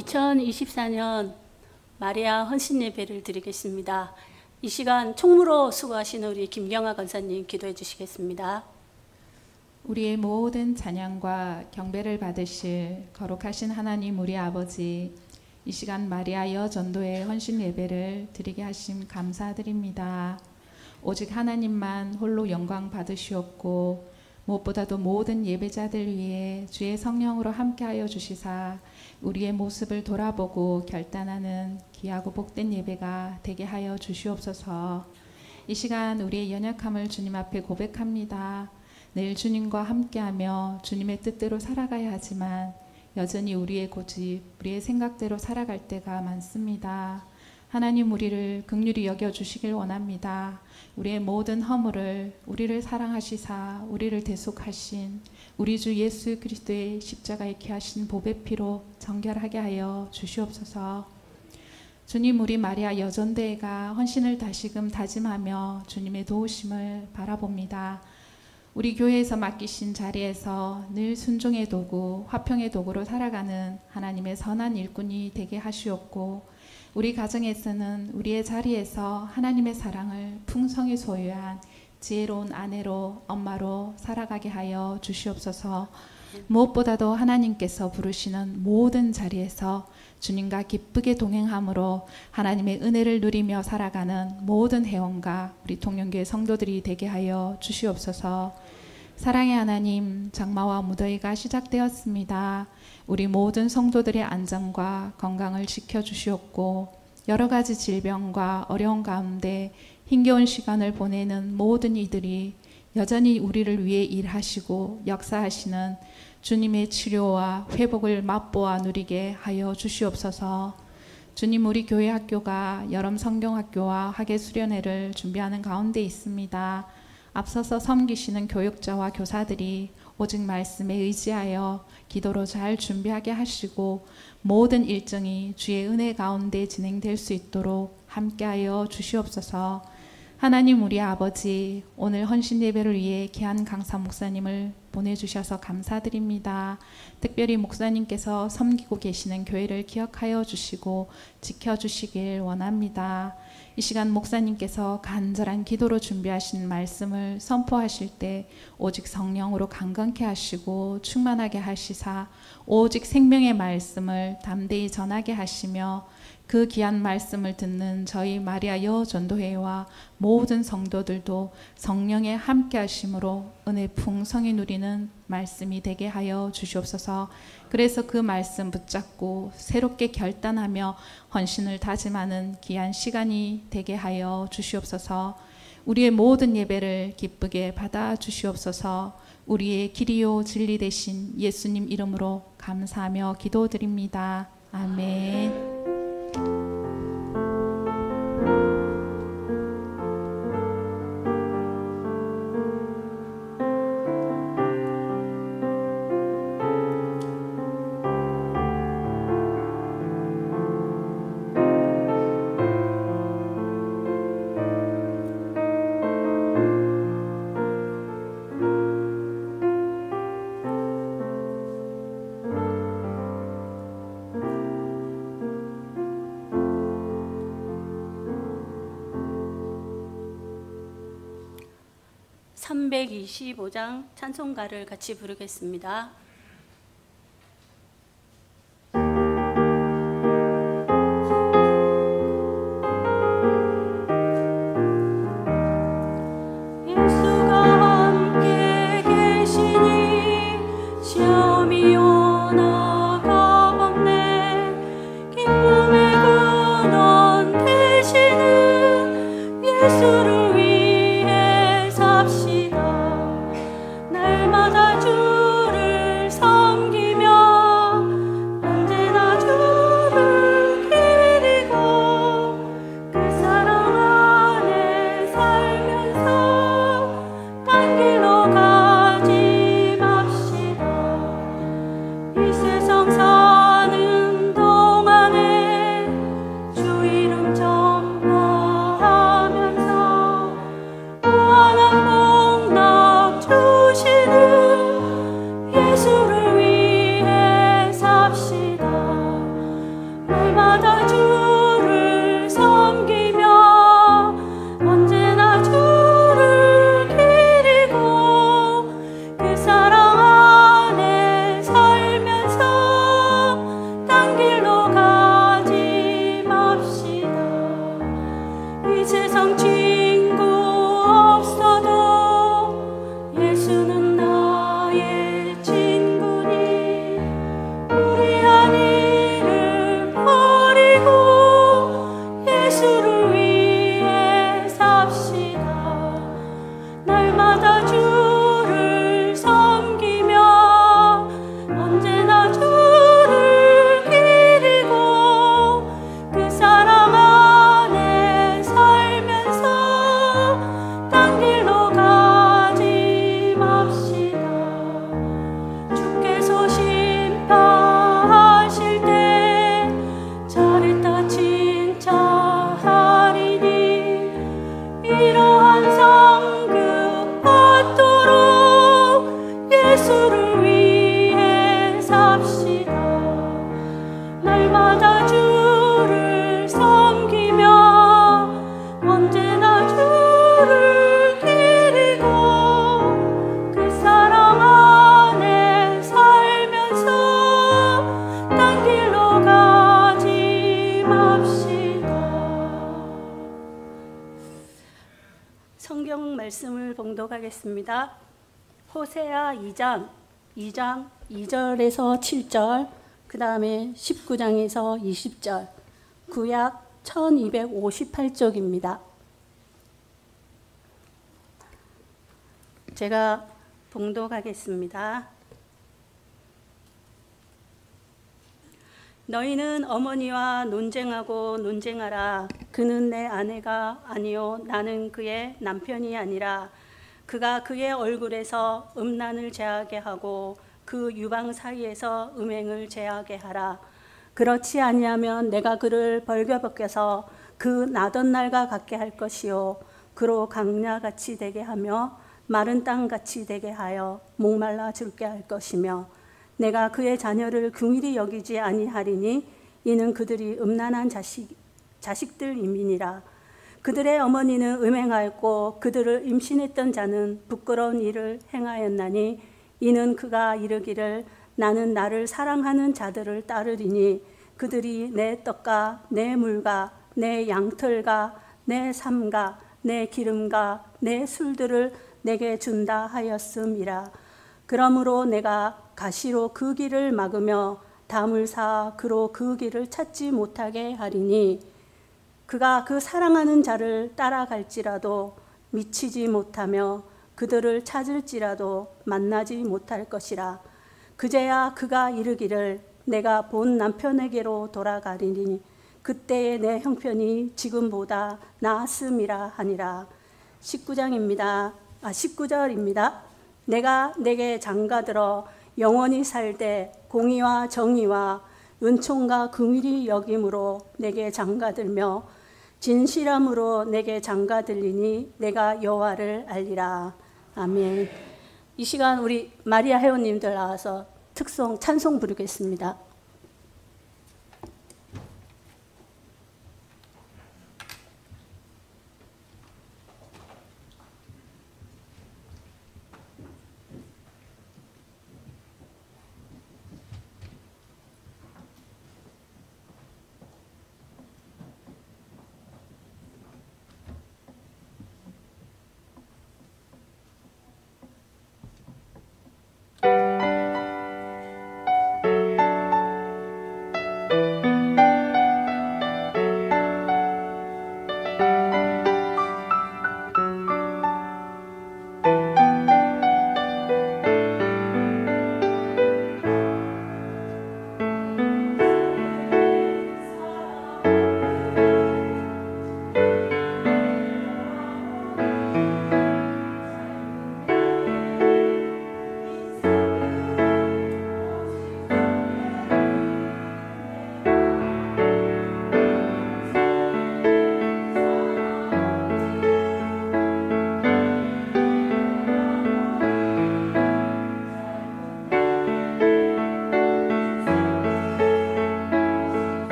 2024년 마리아 헌신 예배를 드리겠습니다. 이 시간 총무로 수고하신 우리 김경아 권사님 기도해 주시겠습니다. 우리의 모든 찬양과 경배를 받으실 거룩하신 하나님 우리 아버지, 이 시간 마리아 여전도의 헌신 예배를 드리게 하심 감사드립니다. 오직 하나님만 홀로 영광 받으시옵고 무엇보다도 모든 예배자들 위해 주의 성령으로 함께하여 주시사 우리의 모습을 돌아보고 결단하는 귀하고 복된 예배가 되게 하여 주시옵소서. 이 시간 우리의 연약함을 주님 앞에 고백합니다. 늘 주님과 함께하며 주님의 뜻대로 살아가야 하지만 여전히 우리의 고집, 우리의 생각대로 살아갈 때가 많습니다. 하나님 우리를 긍휼히 여겨주시길 원합니다. 우리의 모든 허물을 우리를 사랑하시사 우리를 대속하신 우리 주 예수 그리스도의 십자가에 기하신 보배 피로 정결하게 하여 주시옵소서. 주님, 우리 마리아 여전대회가 헌신을 다시금 다짐하며 주님의 도우심을 바라봅니다. 우리 교회에서 맡기신 자리에서 늘 순종의 도구, 화평의 도구로 살아가는 하나님의 선한 일꾼이 되게 하시옵고 우리 가정에서는 우리의 자리에서 하나님의 사랑을 풍성히 소유한 지혜로운 아내로, 엄마로 살아가게 하여 주시옵소서. 무엇보다도 하나님께서 부르시는 모든 자리에서 주님과 기쁘게 동행함으로 하나님의 은혜를 누리며 살아가는 모든 회원과 우리 통영교회 성도들이 되게 하여 주시옵소서. 사랑의 하나님, 장마와 무더위가 시작되었습니다. 우리 모든 성도들의 안전과 건강을 지켜주시옵고 여러 가지 질병과 어려운 가운데 힘겨운 시간을 보내는 모든 이들이 여전히 우리를 위해 일하시고 역사하시는 주님의 치료와 회복을 맛보아 누리게 하여 주시옵소서. 주님, 우리 교회 학교가 여름 성경학교와 학예 수련회를 준비하는 가운데 있습니다. 앞서서 섬기시는 교육자와 교사들이 오직 말씀에 의지하여 기도로 잘 준비하게 하시고 모든 일정이 주의 은혜 가운데 진행될 수 있도록 함께하여 주시옵소서. 하나님 우리 아버지, 오늘 헌신 예배를 위해 귀한 강사 목사님을 보내주셔서 감사드립니다. 특별히 목사님께서 섬기고 계시는 교회를 기억하여 주시고 지켜주시길 원합니다. 이 시간 목사님께서 간절한 기도로 준비하신 말씀을 선포하실 때 오직 성령으로 강건케 하시고 충만하게 하시사 오직 생명의 말씀을 담대히 전하게 하시며 그 귀한 말씀을 듣는 저희 마리아 여전도회와 모든 성도들도 성령의 함께 하심으로 은혜 풍성히 누리는 말씀이 되게 하여 주시옵소서. 그래서 그 말씀 붙잡고 새롭게 결단하며 헌신을 다짐하는 귀한 시간이 되게 하여 주시옵소서. 우리의 모든 예배를 기쁘게 받아 주시옵소서. 우리의 길이요 진리 되신 예수님 이름으로 감사하며 기도드립니다. 아멘. (325장) 찬송가를 같이 부르겠습니다. 날마다 주를 예수를 위해 삽시다. 날마다 주를 섬기며 언제나 주를 기리고 그 사랑 안에 살면서 딴 길로 가지 맙시다. 성경 말씀을 봉독하겠습니다. 호세아 2장 2절에서 7절, 그 다음에 19장에서 20절, 구약 1258쪽입니다. 제가 봉독하겠습니다. 너희는 어머니와 논쟁하고 논쟁하라. 그는 내 아내가 아니요 나는 그의 남편이 아니라 그가 그의 얼굴에서 음란을 제하게 하고 그 유방 사이에서 음행을 제하게 하라. 그렇지 아니하면 내가 그를 벌겨벗겨서 그 나던 날과 같게 할 것이요 그로 강야같이 되게 하며 마른 땅같이 되게 하여 목말라 죽게 할 것이며 내가 그의 자녀를 긍휼히 여기지 아니하리니 이는 그들이 음란한 자식들임이니라. 그들의 어머니는 음행하였고 그들을 임신했던 자는 부끄러운 일을 행하였나니 이는 그가 이르기를 나는 나를 사랑하는 자들을 따르리니 그들이 내 떡과 내 물과 내 양털과 내 삶과 내 기름과 내 술들을 내게 준다 하였음이라. 그러므로 내가 가시로 그 길을 막으며 담을 쌓아 그로 그 길을 찾지 못하게 하리니 그가 그 사랑하는 자를 따라갈지라도 미치지 못하며 그들을 찾을지라도 만나지 못할 것이라. 그제야 그가 이르기를 내가 본 남편에게로 돌아가리니 그때의 내 형편이 지금보다 나았음이라 하니라. 19절입니다. 내가 내게 장가들어 영원히 살되 공의와 정의와 은총과 긍휼이 여김으로 내게 장가들며 진실함으로 내게 장가들리니 내가 여호와를 알리라. 아멘. 이 시간 우리 마리아 회원님들 나와서 특송 찬송 부르겠습니다.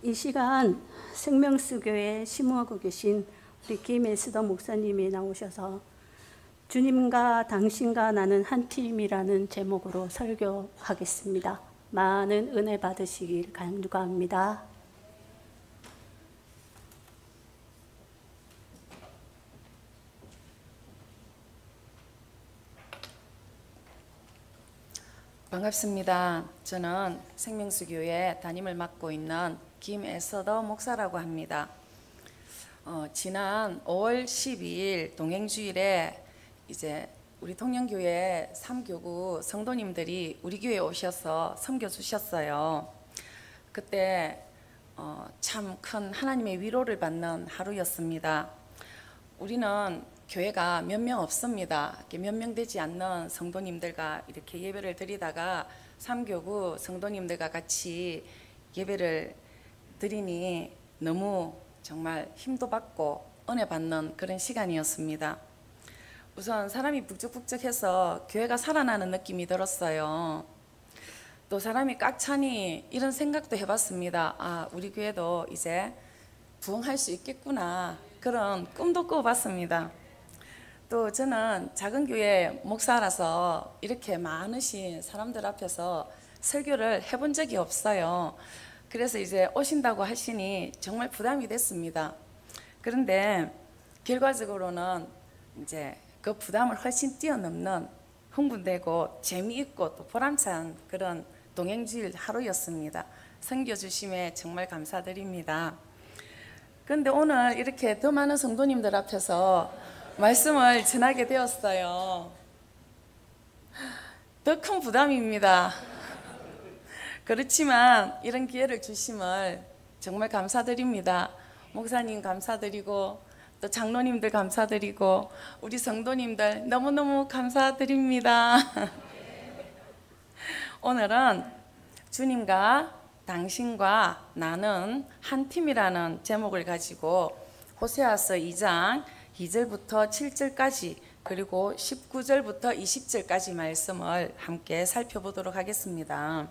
이 시간 생명수교회 심호하고 계신 우리 김에스더 목사님이 나오셔서 주님과 당신과 나는 한 팀이라는 제목으로 설교하겠습니다. 많은 은혜 받으시길 간구합니다. 반갑습니다. 저는 생명수교회 담임을 맡고 있는 김에서더 목사라고 합니다. 지난 5월 12일 동행주일에 이제 우리 통영교회 3교구 성도님들이 우리 교회에 오셔서 섬겨주셨어요. 그때 참 큰 하나님의 위로를 받는 하루였습니다. 우리는 교회가 몇 명 없습니다. 몇 명 되지 않는 성도님들과 이렇게 예배를 드리다가 3교구 성도님들과 같이 예배를 드리니 너무 정말 힘도 받고 은혜 받는 그런 시간이었습니다. 우선 사람이 북적북적해서 교회가 살아나는 느낌이 들었어요. 또 사람이 꽉 차니 이런 생각도 해봤습니다. 아, 우리 교회도 이제 부흥할 수 있겠구나, 그런 꿈도 꿔봤습니다. 또 저는 작은 교회 목사라서 이렇게 많으신 사람들 앞에서 설교를 해본 적이 없어요. 그래서 이제 오신다고 하시니 정말 부담이 됐습니다. 그런데 결과적으로는 이제 그 부담을 훨씬 뛰어넘는 흥분되고 재미있고 또 보람찬 그런 동행주일 하루였습니다. 섬겨주심에 정말 감사드립니다. 그런데 오늘 이렇게 더 많은 성도님들 앞에서 말씀을 전하게 되었어요. 더 큰 부담입니다. 그렇지만 이런 기회를 주심을 정말 감사드립니다. 목사님 감사드리고 또 장로님들 감사드리고 우리 성도님들 너무너무 감사드립니다. 오늘은 주님과 당신과 나는 한 팀이라는 제목을 가지고 호세아서 2장 2절부터 7절까지 그리고 19절부터 20절까지 말씀을 함께 살펴보도록 하겠습니다.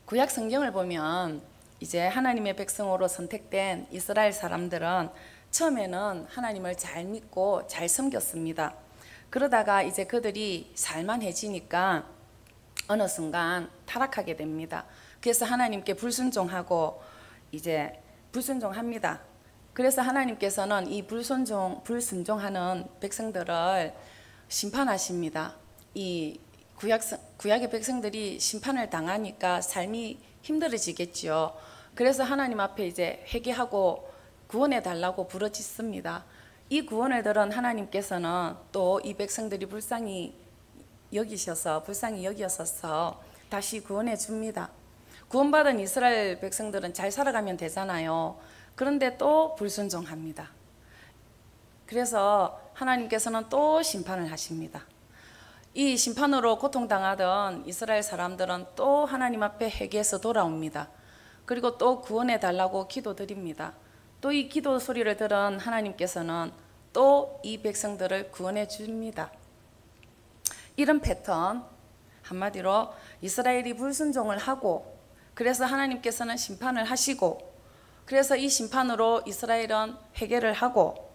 구약 성경을 보면 이제 하나님의 백성으로 선택된 이스라엘 사람들은 처음에는 하나님을 잘 믿고 잘 섬겼습니다. 그러다가 이제 그들이 살만해지니까 어느 순간 타락하게 됩니다. 그래서 하나님께 불순종하고 이제 불순종합니다. 그래서 하나님께서는 이 불순종하는 백성들을 심판하십니다. 이 구약의 백성들이 심판을 당하니까 삶이 힘들어지겠죠. 그래서 하나님 앞에 이제 회개하고 구원해 달라고 부르짖습니다. 이 구원을 들은 하나님께서는 또 이 백성들이 불쌍히 여기셔서 다시 구원해 줍니다. 구원받은 이스라엘 백성들은 잘 살아가면 되잖아요. 그런데 또 불순종합니다. 그래서 하나님께서는 또 심판을 하십니다. 이 심판으로 고통당하던 이스라엘 사람들은 또 하나님 앞에 회개해서 돌아옵니다. 그리고 또 구원해 달라고 기도드립니다. 또 이 기도 소리를 들은 하나님께서는 또 이 백성들을 구원해 줍니다. 이런 패턴, 한마디로 이스라엘이 불순종을 하고 그래서 하나님께서는 심판을 하시고 그래서 이 심판으로 이스라엘은 회개를 하고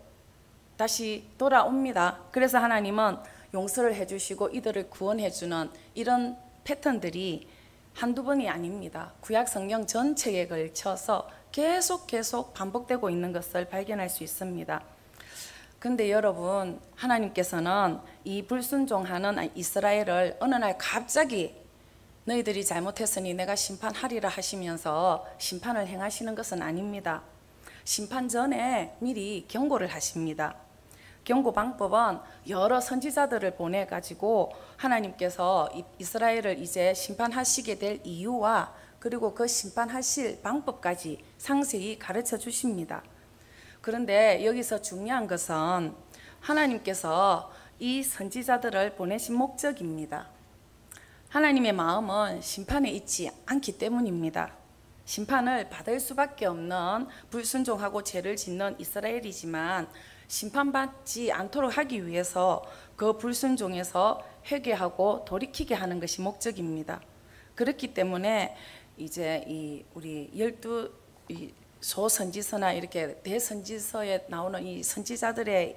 다시 돌아옵니다. 그래서 하나님은 용서를 해주시고 이들을 구원해주는 이런 패턴들이 한두 번이 아닙니다. 구약 성경 전체에 걸쳐서 계속 반복되고 있는 것을 발견할 수 있습니다. 근데 여러분, 하나님께서는 이 불순종하는 이스라엘을 어느 날 갑자기 너희들이 잘못했으니 내가 심판하리라 하시면서 심판을 행하시는 것은 아닙니다. 심판 전에 미리 경고를 하십니다. 경고 방법은 여러 선지자들을 보내 가지고 하나님께서 이스라엘을 이제 심판하시게 될 이유와 그리고 그 심판하실 방법까지 상세히 가르쳐 주십니다. 그런데 여기서 중요한 것은 하나님께서 이 선지자들을 보내신 목적입니다. 하나님의 마음은 심판에 있지 않기 때문입니다. 심판을 받을 수밖에 없는 불순종하고 죄를 짓는 이스라엘이지만 심판받지 않도록 하기 위해서 그 불순종에서 회개하고 돌이키게 하는 것이 목적입니다. 그렇기 때문에 이제 이 우리 12 소선지서나 이렇게 대선지서에 나오는 이 선지자들이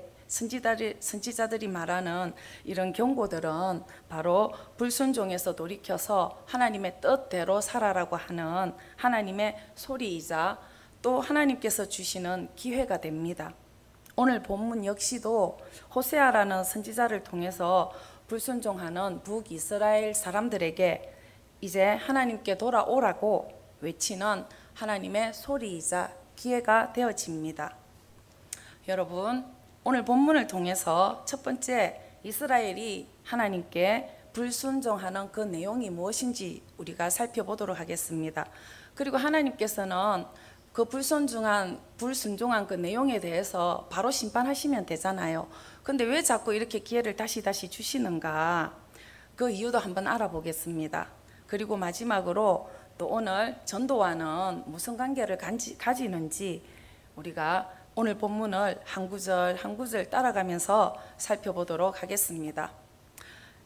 말하는 이런 경고들은 바로 불순종에서 돌이켜서 하나님의 뜻대로 살아라고 하는 하나님의 소리이자 또 하나님께서 주시는 기회가 됩니다. 오늘 본문 역시도 호세아라는 선지자를 통해서 불순종하는 북이스라엘 사람들에게 이제 하나님께 돌아오라고 외치는 하나님의 소리이자 기회가 되어집니다. 여러분, 오늘 본문을 통해서 첫 번째 이스라엘이 하나님께 불순종하는 그 내용이 무엇인지 우리가 살펴보도록 하겠습니다. 그리고 하나님께서는 그 불순종한 그 내용에 대해서 바로 심판하시면 되잖아요. 근데 왜 자꾸 이렇게 기회를 다시 주시는가? 그 이유도 한번 알아보겠습니다. 그리고 마지막으로 또 오늘 전도와는 무슨 관계를 가지는지 우리가 오늘 본문을 한 구절 한 구절 따라가면서 살펴보도록 하겠습니다.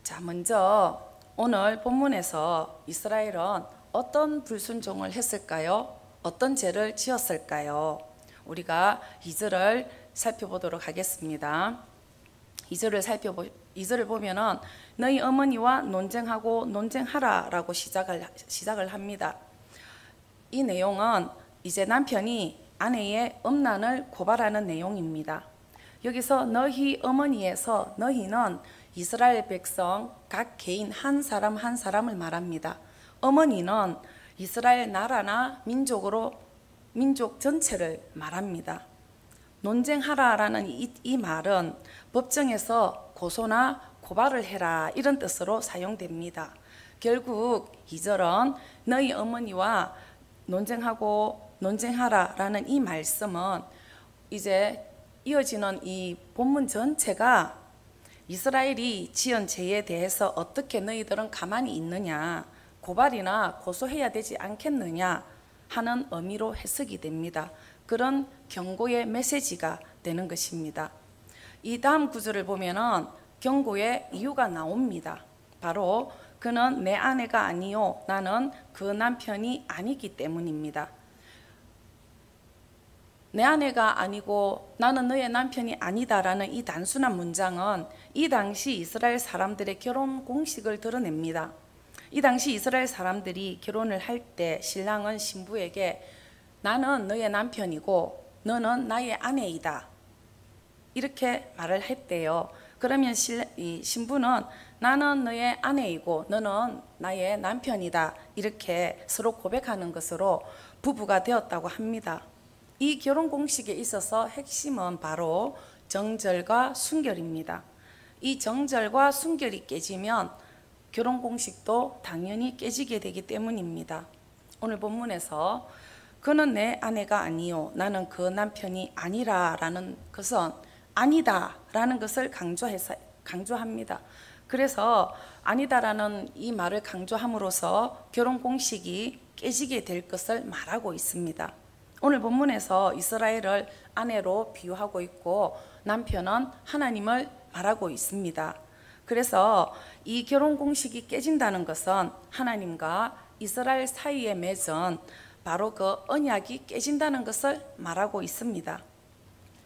자, 먼저 오늘 본문에서 이스라엘은 어떤 불순종을 했을까요? 어떤 죄를 지었을까요? 우리가 2절을 살펴보도록 하겠습니다. 2절을 보면은 너희 어머니와 논쟁하고 논쟁하라라고 시작을 합니다. 이 내용은 이제 남편이 아내의 음란을 고발하는 내용입니다. 여기서 너희 어머니에서 너희는 이스라엘 백성 각 개인 한 사람 한 사람을 말합니다. 어머니는 이스라엘 나라나 민족 전체를 말합니다. 논쟁하라라는 이 말은 법정에서 고소나 고발을 해라 이런 뜻으로 사용됩니다. 결국 2절은 너희 어머니와 논쟁하고 논쟁하라라는 이 말씀은 이제 이어지는 이 본문 전체가 이스라엘이 지은 죄에 대해서 어떻게 너희들은 가만히 있느냐, 고발이나 고소해야 되지 않겠느냐 하는 의미로 해석이 됩니다. 그런 경고의 메시지가 되는 것입니다. 이 다음 구절을 보면은 경고의 이유가 나옵니다. 바로 그는 내 아내가 아니요 나는 그 남편이 아니기 때문입니다. 내 아내가 아니고 나는 너의 남편이 아니다라는 이 단순한 문장은 이 당시 이스라엘 사람들의 결혼 공식을 드러냅니다. 이 당시 이스라엘 사람들이 결혼을 할 때 신랑은 신부에게 나는 너의 남편이고 너는 나의 아내이다 이렇게 말을 했대요. 그러면 신부는 나는 너의 아내이고 너는 나의 남편이다 이렇게 서로 고백하는 것으로 부부가 되었다고 합니다. 이 결혼 공식에 있어서 핵심은 바로 정절과 순결입니다. 이 정절과 순결이 깨지면 결혼 공식도 당연히 깨지게 되기 때문입니다. 오늘 본문에서 그는 내 아내가 아니요 나는 그 남편이 아니라라는 것은 아니다라는 것을 강조합니다. 그래서 아니다라는 이 말을 강조함으로써 결혼 공식이 깨지게 될 것을 말하고 있습니다. 오늘 본문에서 이스라엘을 아내로 비유하고 있고 남편은 하나님을 말하고 있습니다. 그래서 이 결혼 공식이 깨진다는 것은 하나님과 이스라엘 사이에 맺은 바로 그 언약이 깨진다는 것을 말하고 있습니다.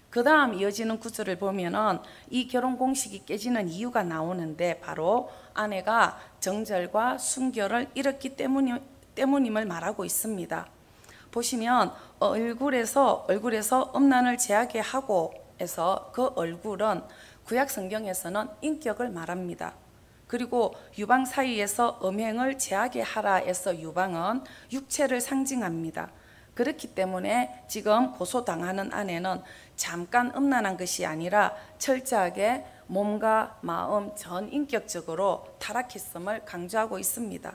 그 다음 이어지는 구절을 보면은 이 결혼 공식이 깨지는 이유가 나오는데 바로 아내가 정절과 순결을 잃었기 때문임을 말하고 있습니다. 보시면 얼굴에서 음란을 제하게 하고 해서 그 얼굴은 구약 성경에서는 인격을 말합니다. 그리고 유방 사이에서 음행을 제하게 하라 해서 유방은 육체를 상징합니다. 그렇기 때문에 지금 고소당하는 아내는 잠깐 음란한 것이 아니라 철저하게 몸과 마음 전 인격적으로 타락했음을 강조하고 있습니다.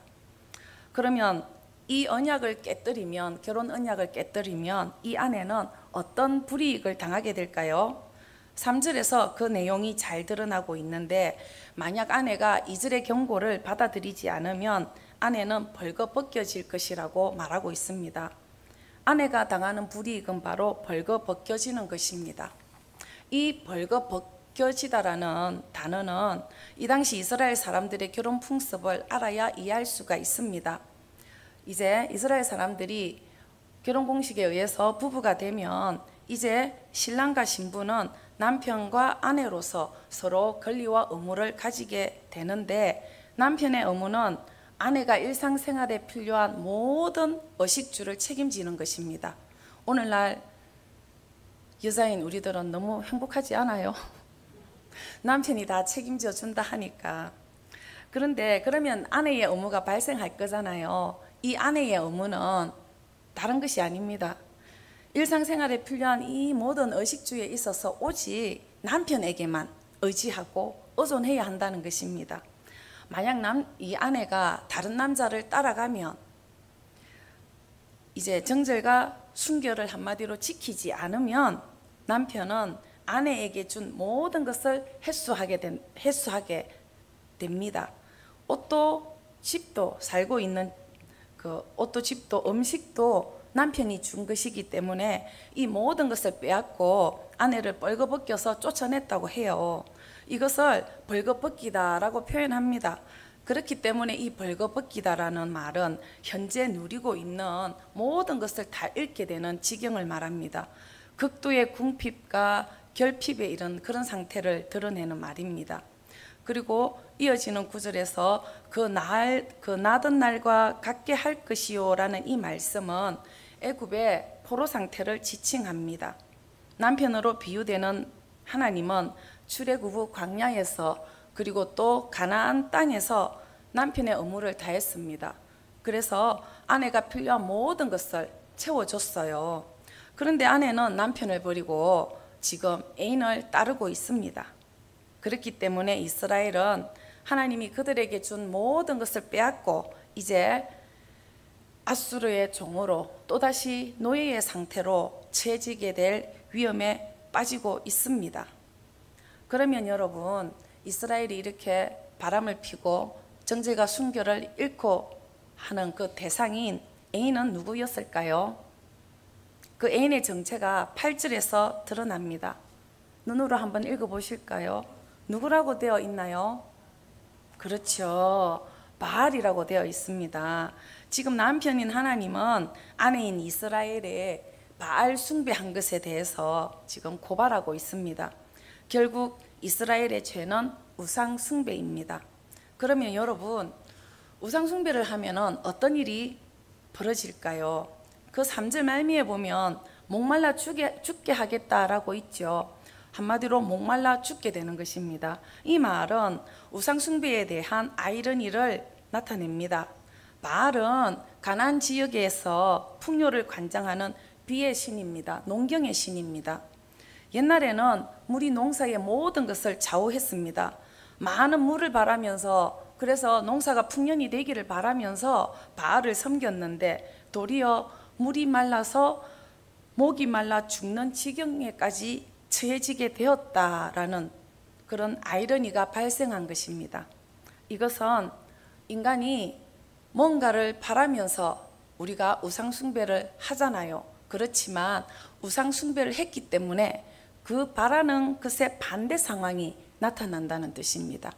그러면 이 언약을 깨뜨리면 결혼 언약을 깨뜨리면 이 아내는 어떤 불이익을 당하게 될까요? 3절에서 그 내용이 잘 드러나고 있는데 만약 아내가 2절의 경고를 받아들이지 않으면 아내는 벌거 벗겨질 것이라고 말하고 있습니다. 아내가 당하는 불이익은 바로 벌거 벗겨지는 것입니다. 이 벌거 지켜지다라는 단어는 이 당시 이스라엘 사람들의 결혼 풍습을 알아야 이해할 수가 있습니다. 이제 이스라엘 사람들이 결혼 공식에 의해서 부부가 되면 이제 신랑과 신부는 남편과 아내로서 서로 권리와 의무를 가지게 되는데, 남편의 의무는 아내가 일상생활에 필요한 모든 의식주를 책임지는 것입니다. 오늘날 여자인 우리들은 너무 행복하지 않아요? 남편이 다 책임져 준다 하니까. 그런데 그러면 아내의 의무가 발생할 거잖아요. 이 아내의 의무는 다른 것이 아닙니다. 일상생활에 필요한 이 모든 의식주에 있어서 오직 남편에게만 의지하고 의존해야 한다는 것입니다. 만약 이 아내가 다른 남자를 따라가면 이제 정절과 순결을 한마디로 지키지 않으면 남편은 아내에게 준 모든 것을 회수하게 됩니다. 옷도 집도 살고 있는 그 옷도 집도 음식도 남편이 준 것이기 때문에 이 모든 것을 빼앗고 아내를 벌거벗겨서 쫓아냈다고 해요. 이것을 벌거벗기다라고 표현합니다. 그렇기 때문에 이 벌거벗기다라는 말은 현재 누리고 있는 모든 것을 다 잃게 되는 지경을 말합니다. 극도의 궁핍과 결핍에 이른 그런 상태를 드러내는 말입니다. 그리고 이어지는 구절에서 그 나던 날과 같게 할 것이요 라는 이 말씀은 애굽의 포로 상태를 지칭합니다. 남편으로 비유되는 하나님은 출애굽 후 광야에서 그리고 또 가나안 땅에서 남편의 의무를 다했습니다. 그래서 아내가 필요한 모든 것을 채워줬어요. 그런데 아내는 남편을 버리고 지금 애인을 따르고 있습니다. 그렇기 때문에 이스라엘은 하나님이 그들에게 준 모든 것을 빼앗고 이제 아수르의 종으로 또다시 노예의 상태로 처해지게 될 위험에 빠지고 있습니다. 그러면 여러분, 이스라엘이 이렇게 바람을 피고 정죄가 순결을 잃고 하는 그 대상인 애인은 누구였을까요? 그 애인의 정체가 8절에서 드러납니다. 눈으로 한번 읽어보실까요? 누구라고 되어 있나요? 그렇죠. 바알이라고 되어 있습니다. 지금 남편인 하나님은 아내인 이스라엘의 바알 숭배한 것에 대해서 지금 고발하고 있습니다. 결국 이스라엘의 죄는 우상 숭배입니다. 그러면 여러분, 우상 숭배를 하면은 어떤 일이 벌어질까요? 그 3절 말미에 보면 목말라 죽게 하겠다라고 있죠. 한마디로 목말라 죽게 되는 것입니다. 이 말은 우상 숭배에 대한 아이러니를 나타냅니다. 바알은 가나안 지역에서 풍요를 관장하는 비의 신입니다. 농경의 신입니다. 옛날에는 물이 농사의 모든 것을 좌우했습니다. 많은 물을 바라면서, 그래서 농사가 풍년이 되기를 바라면서 바알을 섬겼는데 도리어 물이 말라서 목이 말라 죽는 지경에까지 처해지게 되었다라는 그런 아이러니가 발생한 것입니다. 이것은 인간이 뭔가를 바라면서 우리가 우상 숭배를 하잖아요. 그렇지만 우상 숭배를 했기 때문에 그 바라는 것의 반대 상황이 나타난다는 뜻입니다.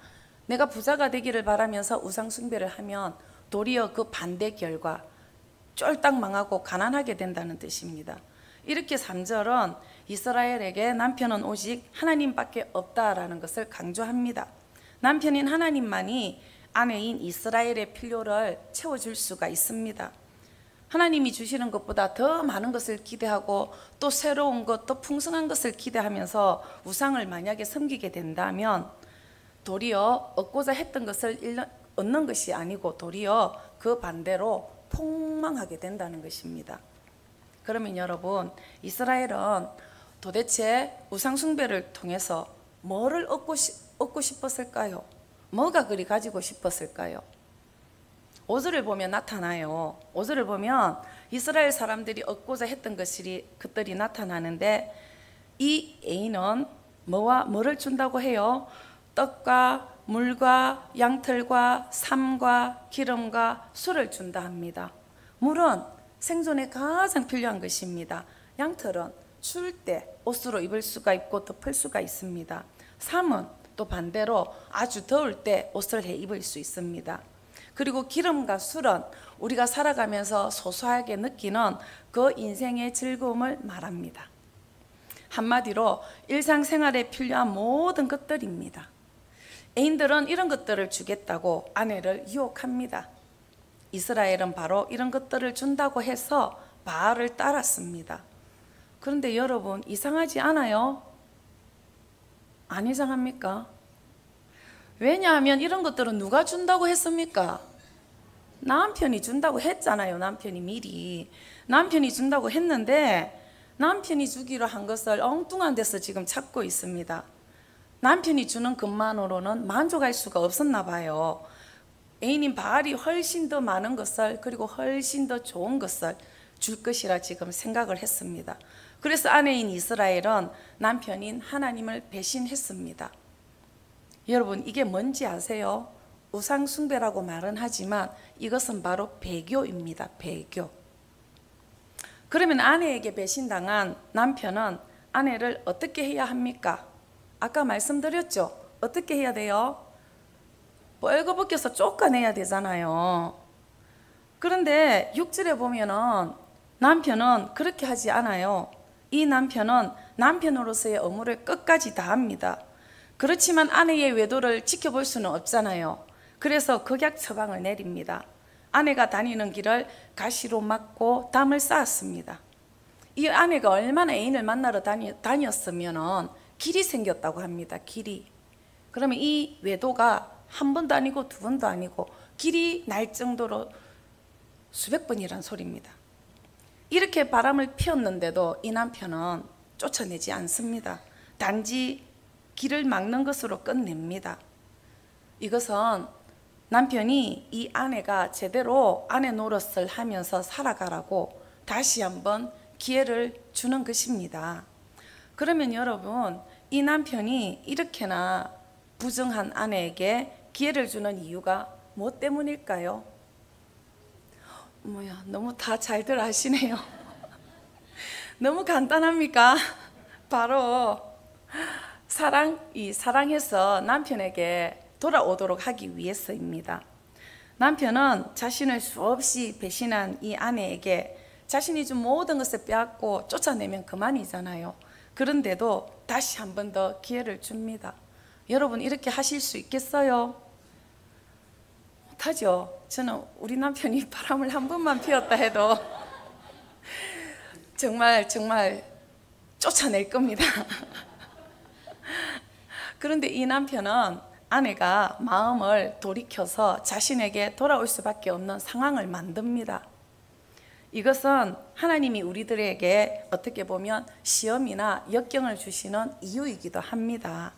내가 부자가 되기를 바라면서 우상 숭배를 하면 도리어 그 반대 결과 쫄딱 망하고 가난하게 된다는 뜻입니다. 이렇게 3절은 이스라엘에게 남편은 오직 하나님밖에 없다라는 것을 강조합니다. 남편인 하나님만이 아내인 이스라엘의 필요를 채워줄 수가 있습니다. 하나님이 주시는 것보다 더 많은 것을 기대하고 또 새로운 것, 또 풍성한 것을 기대하면서 우상을 만약에 섬기게 된다면 도리어 얻고자 했던 것을 얻는 것이 아니고 도리어 그 반대로 폭망하게 된다는 것입니다. 그러면 여러분, 이스라엘은 도대체 우상 숭배를 통해서 뭐를 얻고 싶었을까요? 뭐가 그리 가지고 싶었을까요? 5절을 보면 나타나요. 5절을 보면 이스라엘 사람들이 얻고자 했던 것들이 나타나는데, 이 애인은 뭐를 준다고 해요? 떡과 물과 양털과 삶과 기름과 술을 준다 합니다. 물은 생존에 가장 필요한 것입니다. 양털은 추울 때 옷으로 입을 수가 있고 덮을 수가 있습니다. 삶은 또 반대로 아주 더울 때 옷을 해 입을 수 있습니다. 그리고 기름과 술은 우리가 살아가면서 소소하게 느끼는 그 인생의 즐거움을 말합니다. 한마디로 일상생활에 필요한 모든 것들입니다. 애인들은 이런 것들을 주겠다고 아내를 유혹합니다. 이스라엘은 바로 이런 것들을 준다고 해서 바알을 따랐습니다. 그런데 여러분, 이상하지 않아요? 안 이상합니까? 왜냐하면 이런 것들은 누가 준다고 했습니까? 남편이 준다고 했잖아요. 남편이 미리. 남편이 준다고 했는데 남편이 주기로 한 것을 엉뚱한 데서 지금 찾고 있습니다. 남편이 주는 것만으로는 만족할 수가 없었나 봐요. 애인인 바알이 훨씬 더 많은 것을, 그리고 훨씬 더 좋은 것을 줄 것이라 지금 생각을 했습니다. 그래서 아내인 이스라엘은 남편인 하나님을 배신했습니다. 여러분, 이게 뭔지 아세요? 우상 숭배라고 말은 하지만 이것은 바로 배교입니다. 배교. 그러면 아내에게 배신당한 남편은 아내를 어떻게 해야 합니까? 아까 말씀드렸죠? 어떻게 해야 돼요? 벌거벗겨서 쫓아내야 되잖아요. 그런데 6절에 보면은 남편은 그렇게 하지 않아요. 이 남편은 남편으로서의 의무를 끝까지 다합니다. 그렇지만 아내의 외도를 지켜볼 수는 없잖아요. 그래서 극약 처방을 내립니다. 아내가 다니는 길을 가시로 막고 담을 쌓았습니다. 이 아내가 얼마나 애인을 만나러 다녔으면 길이 생겼다고 합니다. 길이. 그러면 이 외도가 한 번도 아니고 두 번도 아니고 길이 날 정도로 수백 번이란 소리입니다. 이렇게 바람을 피웠는데도 이 남편은 쫓아내지 않습니다. 단지 길을 막는 것으로 끝냅니다. 이것은 남편이 이 아내가 제대로 아내 노릇을 하면서 살아가라고 다시 한번 기회를 주는 것입니다. 그러면 여러분, 이 남편이 이렇게나 부정한 아내에게 기회를 주는 이유가 뭐 때문일까요? 너무 다 잘들 아시네요. 너무 간단합니까? 바로 사랑해서 남편에게 돌아오도록 하기 위해서입니다. 남편은 자신을 수없이 배신한 이 아내에게 자신이 준 모든 것을 빼앗고 쫓아내면 그만이잖아요. 그런데도 다시 한 번 더 기회를 줍니다. 여러분, 이렇게 하실 수 있겠어요? 못하죠. 저는 우리 남편이 바람을 한 번만 피웠다 해도 정말 쫓아낼 겁니다. 그런데 이 남편은 아내가 마음을 돌이켜서 자신에게 돌아올 수밖에 없는 상황을 만듭니다. 이것은 하나님이 우리들에게 어떻게 보면 시험이나 역경을 주시는 이유이기도 합니다.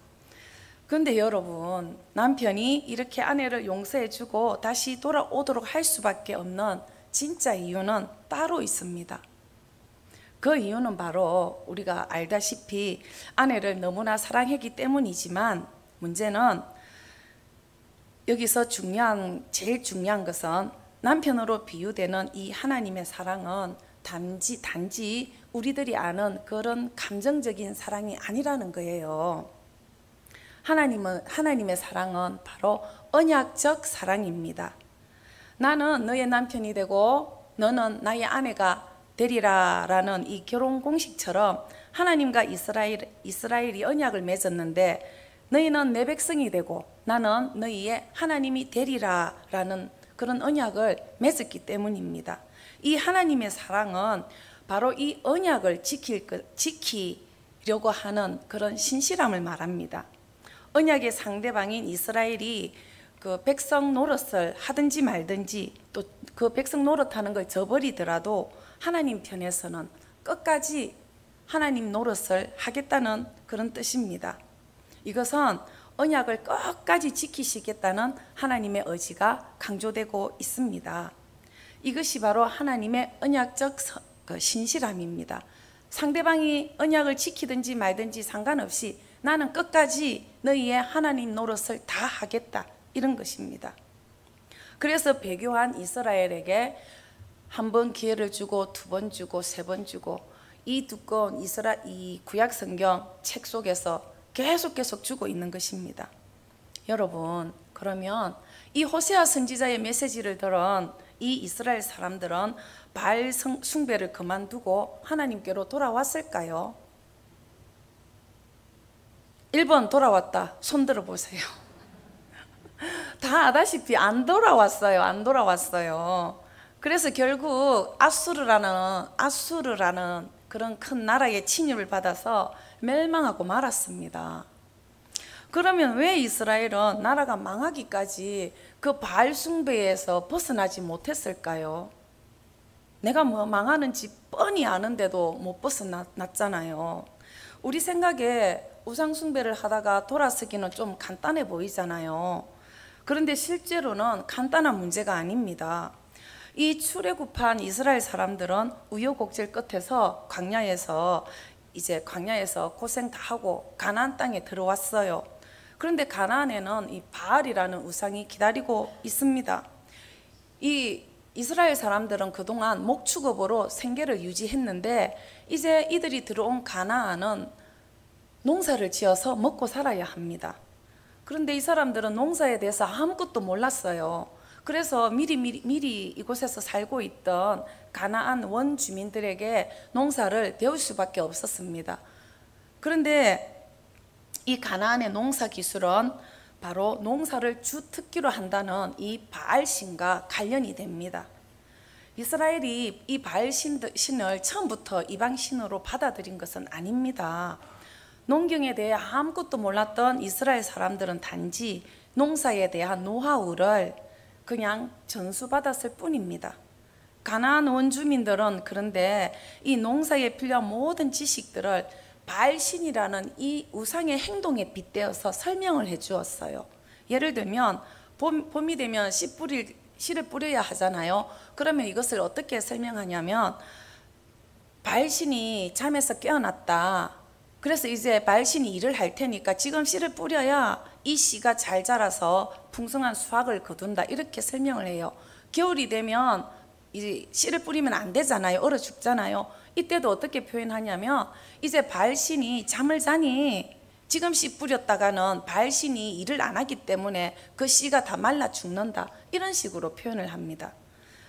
그런데 여러분, 남편이 이렇게 아내를 용서해주고 다시 돌아오도록 할 수밖에 없는 진짜 이유는 따로 있습니다. 그 이유는 바로 우리가 알다시피 아내를 너무나 사랑했기 때문이지만, 문제는 여기서 제일 중요한 것은 남편으로 비유되는 이 하나님의 사랑은 단지 우리들이 아는 그런 감정적인 사랑이 아니라는 거예요. 하나님의 사랑은 바로 언약적 사랑입니다. 나는 너의 남편이 되고 너는 나의 아내가 되리라라는 이 결혼 공식처럼 하나님과 이스라엘이 언약을 맺었는데, 너희는 내 백성이 되고 나는 너희의 하나님이 되리라라는 그런 언약을 맺었기 때문입니다. 이 하나님의 사랑은 바로 이 언약을 지키려고 하는 그런 신실함을 말합니다. 언약의 상대방인 이스라엘이 그 백성 노릇을 하든지 말든지, 또 그 백성 노릇하는 걸 저버리더라도 하나님 편에서는 끝까지 하나님 노릇을 하겠다는 그런 뜻입니다. 이것은 언약을 끝까지 지키시겠다는 하나님의 의지가 강조되고 있습니다. 이것이 바로 하나님의 언약적 신실함입니다. 상대방이 언약을 지키든지 말든지 상관없이 나는 끝까지 너희의 하나님 노릇을 다 하겠다, 이런 것입니다. 그래서 배교한 이스라엘에게 한 번 기회를 주고, 두 번 주고, 세 번 주고, 이 두꺼운 이 구약 성경 책 속에서 계속 주고 있는 것입니다. 여러분, 그러면 이 호세아 선지자의 메시지를 들은 이 이스라엘 사람들은 바알 숭배를 그만두고 하나님께로 돌아왔을까요? 1번 돌아왔다. 손 들어 보세요. 다 아다시피 안 돌아왔어요. 그래서 결국 아수르라는 그런 큰 나라의 침입을 받아서 멸망하고 말았습니다. 그러면 왜 이스라엘은 나라가 망하기까지 그 바알 숭배에서 벗어나지 못했을까요? 내가 뭐 망하는지 뻔히 아는데도 못 벗어났잖아요. 우리 생각에 우상 숭배를 하다가 돌아서기는 좀 간단해 보이잖아요. 그런데 실제로는 간단한 문제가 아닙니다. 이 출애굽한 이스라엘 사람들은 우여곡절 끝에서 광야에서 고생 다 하고 가나안 땅에 들어왔어요. 그런데 가나안에는 이 바알이라는 우상이 기다리고 있습니다. 이 이스라엘 사람들은 그동안 목축업으로 생계를 유지했는데 이제 이들이 들어온 가나안은 농사를 지어서 먹고 살아야 합니다. 그런데 이 사람들은 농사에 대해서 아무것도 몰랐어요. 그래서 미리 이곳에서 살고 있던 가나안 원주민들에게 농사를 배울 수밖에 없었습니다. 그런데 이 가나안의 농사 기술은 바로 농사를 주특기로 한다는 이 바알신과 관련이 됩니다. 이스라엘이 이 바알신을 처음부터 이방신으로 받아들인 것은 아닙니다. 농경에 대해 아무것도 몰랐던 이스라엘 사람들은 단지 농사에 대한 노하우를 그냥 전수받았을 뿐입니다. 가나안 원주민들은 그런데 이 농사에 필요한 모든 지식들을 바알신이라는 이 우상의 행동에 빗대어서 설명을 해 주었어요. 예를 들면 봄이 되면 씨를 뿌려야 하잖아요. 그러면 이것을 어떻게 설명하냐면 바알신이 잠에서 깨어났다. 그래서 이제 바알신이 일을 할 테니까 지금 씨를 뿌려야 이 씨가 잘 자라서 풍성한 수확을 거둔다. 이렇게 설명을 해요. 겨울이 되면 이 씨를 뿌리면 안 되잖아요. 얼어 죽잖아요. 이때도 어떻게 표현하냐면 이제 바알신이 잠을 자니 지금 씨 뿌렸다가는 바알신이 일을 안 하기 때문에 그 씨가 다 말라 죽는다. 이런 식으로 표현을 합니다.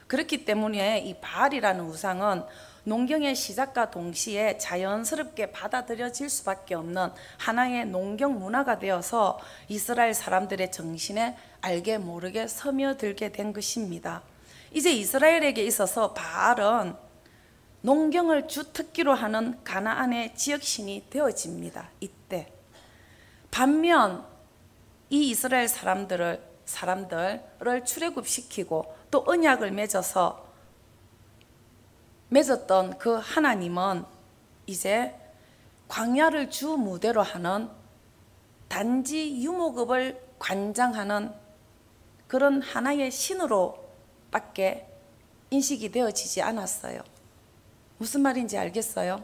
그렇기 때문에 이 바알이라는 우상은 농경의 시작과 동시에 자연스럽게 받아들여질 수밖에 없는 하나의 농경 문화가 되어서 이스라엘 사람들의 정신에 알게 모르게 스며들게 된 것입니다. 이제 이스라엘에게 있어서 바알은 농경을 주특기로 하는 가나안의 지역신이 되어집니다. 이때 반면 이 이스라엘 사람들을 출애굽시키고 또 언약을 맺었던 그 하나님은 이제 광야를 주 무대로 하는 단지 유목업을 관장하는 그런 하나의 신으로밖에 인식이 되어지지 않았어요. 무슨 말인지 알겠어요?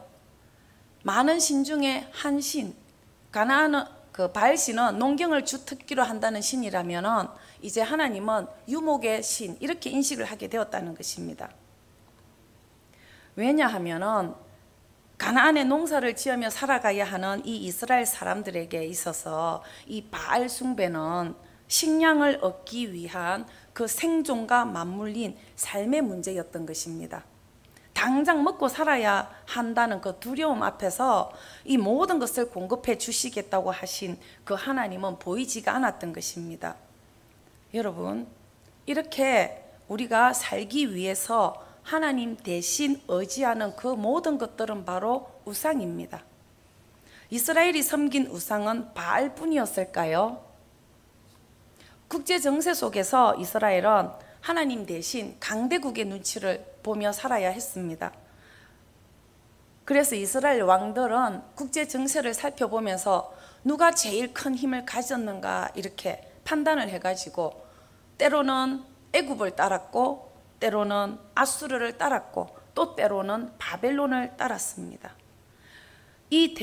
많은 신 중에 한 신, 가나안은 그 바알신은 농경을 주특기로 한다는 신이라면은 이제 하나님은 유목의 신 이렇게 인식을 하게 되었다는 것입니다. 왜냐하면은 가나안에 농사를 지으며 살아가야 하는 이 이스라엘 사람들에게 있어서 이 바알 숭배는 식량을 얻기 위한 그 생존과 맞물린 삶의 문제였던 것입니다. 당장 먹고 살아야 한다는 그 두려움 앞에서 이 모든 것을 공급해 주시겠다고 하신 그 하나님은 보이지가 않았던 것입니다. 여러분, 이렇게 우리가 살기 위해서 하나님 대신 의지하는 그 모든 것들은 바로 우상입니다. 이스라엘이 섬긴 우상은 바알뿐이었을까요? 국제 정세 속에서 이스라엘은 하나님 대신 강대국의 눈치를 보며 살아야 했습니다. 그래서 이스라엘 왕들은 국제 정세를 살펴보면서 누가 제일 큰 힘을 가졌는가 이렇게 판단을 해가지고 때로는 애굽을 따랐고 때로는 아수르를 따랐고 또 때로는 바벨론을 따랐습니다. 이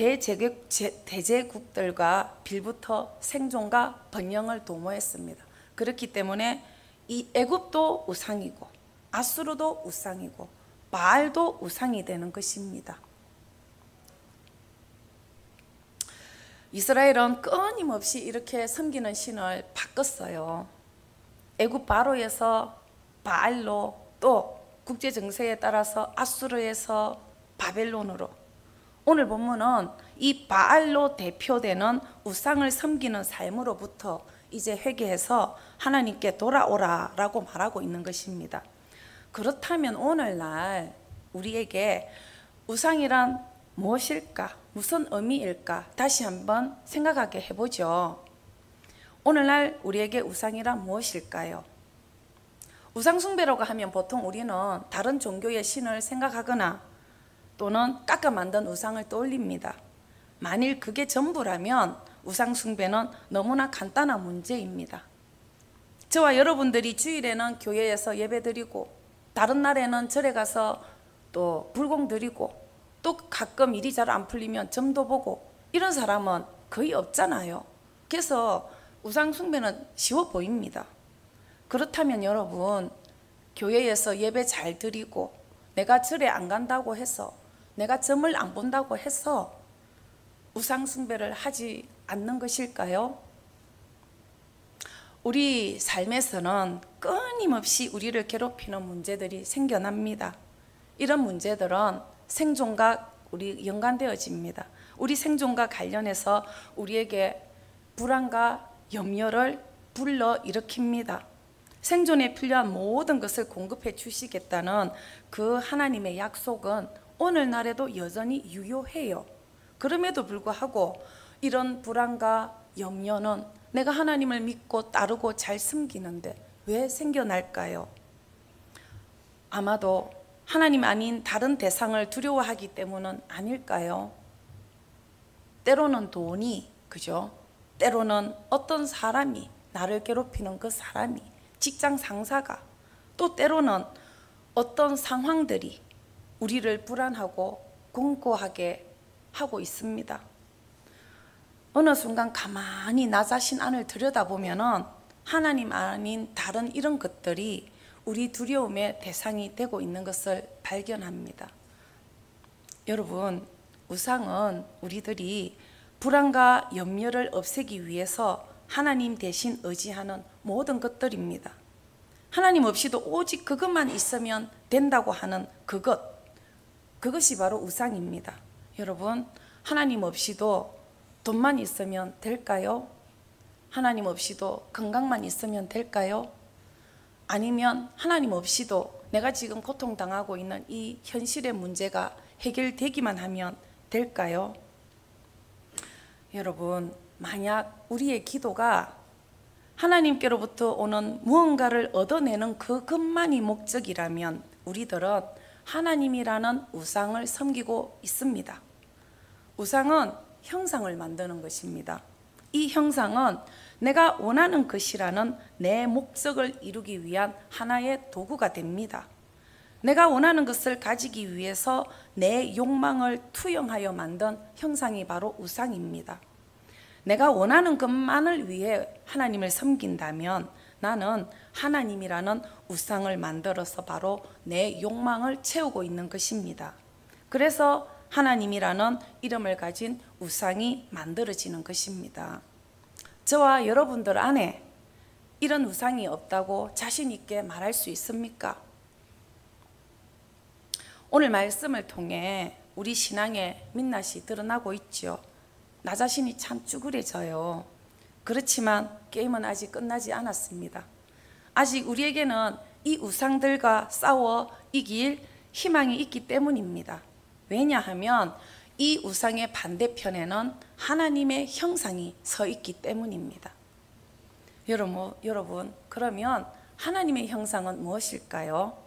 대제국들과 빌부터 생존과 번영을 도모했습니다. 그렇기 때문에 이 애굽도 우상이고 아수르도 우상이고 바알도 우상이 되는 것입니다. 이스라엘은 끊임없이 이렇게 섬기는 신을 바꿨어요. 애굽 바로에서 바알로, 또 국제 정세에 따라서 아수르에서 바벨론으로. 오늘 본문은 이 바알로 대표되는 우상을 섬기는 삶으로부터 이제 회개해서 하나님께 돌아오라라고 말하고 있는 것입니다. 그렇다면 오늘날 우리에게 우상이란 무엇일까? 무슨 의미일까? 다시 한번 생각하게 해보죠. 오늘날 우리에게 우상이란 무엇일까요? 우상 숭배라고 하면 보통 우리는 다른 종교의 신을 생각하거나 또는 깎아 만든 우상을 떠올립니다. 만일 그게 전부라면 우상 숭배는 너무나 간단한 문제입니다. 저와 여러분들이 주일에는 교회에서 예배드리고 다른 날에는 절에 가서 또 불공 드리고 또 가끔 일이 잘 안 풀리면 점도 보고 이런 사람은 거의 없잖아요. 그래서 우상 숭배는 쉬워 보입니다. 그렇다면 여러분, 교회에서 예배 잘 드리고 내가 절에 안 간다고 해서, 내가 점을 안 본다고 해서 우상 숭배를 하지 않는 것일까요? 우리 삶에서는 끊임없이 우리를 괴롭히는 문제들이 생겨납니다. 이런 문제들은 생존과 우리 연관되어집니다. 우리 생존과 관련해서 우리에게 불안과 염려를 불러일으킵니다. 생존에 필요한 모든 것을 공급해 주시겠다는 그 하나님의 약속은 오늘날에도 여전히 유효해요. 그럼에도 불구하고 이런 불안과 염려는 내가 하나님을 믿고 따르고 잘 섬기는데 왜 생겨날까요? 아마도 하나님 아닌 다른 대상을 두려워하기 때문은 아닐까요? 때로는 돈이, 그죠? 때로는 어떤 사람이, 나를 괴롭히는 그 사람이, 직장 상사가, 또 때로는 어떤 상황들이 우리를 불안하고 공고하게 하고 있습니다. 어느 순간 가만히 나 자신 안을 들여다보면은 하나님 아닌 다른 이런 것들이 우리 두려움의 대상이 되고 있는 것을 발견합니다. 여러분, 우상은 우리들이 불안과 염려를 없애기 위해서 하나님 대신 의지하는 모든 것들입니다. 하나님 없이도 오직 그것만 있으면 된다고 하는 그것이 바로 우상입니다. 여러분, 하나님 없이도 돈만 있으면 될까요? 하나님 없이도 건강만 있으면 될까요? 아니면 하나님 없이도 내가 지금 고통당하고 있는 이 현실의 문제가 해결되기만 하면 될까요? 여러분, 만약 우리의 기도가 하나님께로부터 오는 무언가를 얻어내는 그것만이 목적이라면 우리들은 하나님이라는 우상을 섬기고 있습니다. 우상은 형상을 만드는 것입니다. 이 형상은 내가 원하는 것이라는 내 목적을 이루기 위한 하나의 도구가 됩니다. 내가 원하는 것을 가지기 위해서 내 욕망을 투영하여 만든 형상이 바로 우상입니다. 내가 원하는 것만을 위해 하나님을 섬긴다면 나는 하나님이라는 우상을 만들어서 바로 내 욕망을 채우고 있는 것입니다. 그래서 하나님이라는 이름을 가진 우상이 만들어지는 것입니다. 저와 여러분들 안에 이런 우상이 없다고 자신 있게 말할 수 있습니까? 오늘 말씀을 통해 우리 신앙의 민낯이 드러나고 있죠. 나 자신이 참 쭈그레져요. 그렇지만 게임은 아직 끝나지 않았습니다. 아직 우리에게는 이 우상들과 싸워 이길 희망이 있기 때문입니다. 왜냐하면 이 우상의 반대편에는 하나님의 형상이 서 있기 때문입니다. 여러분, 그러면 하나님의 형상은 무엇일까요?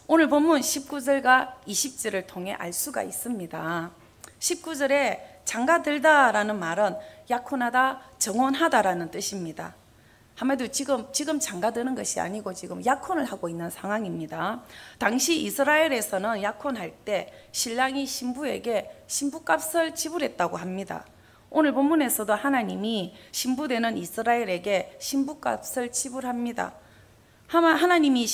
오늘 본문 19절과 20절을 통해 알 수가 있습니다. 19절에 장가들다라는 말은 약혼하다, 정혼하다라는 뜻입니다. 한마디로 지금 장가드는 것이 아니고 지금 약혼을 하고 있는 상황입니다. 당시 이스라엘에서는 약혼할 때 신랑이 신부에게 신부값을 지불했다고 합니다. 오늘 본문에서도 하나님이 신부되는 이스라엘에게 신부값을 지불합니다. 하나님이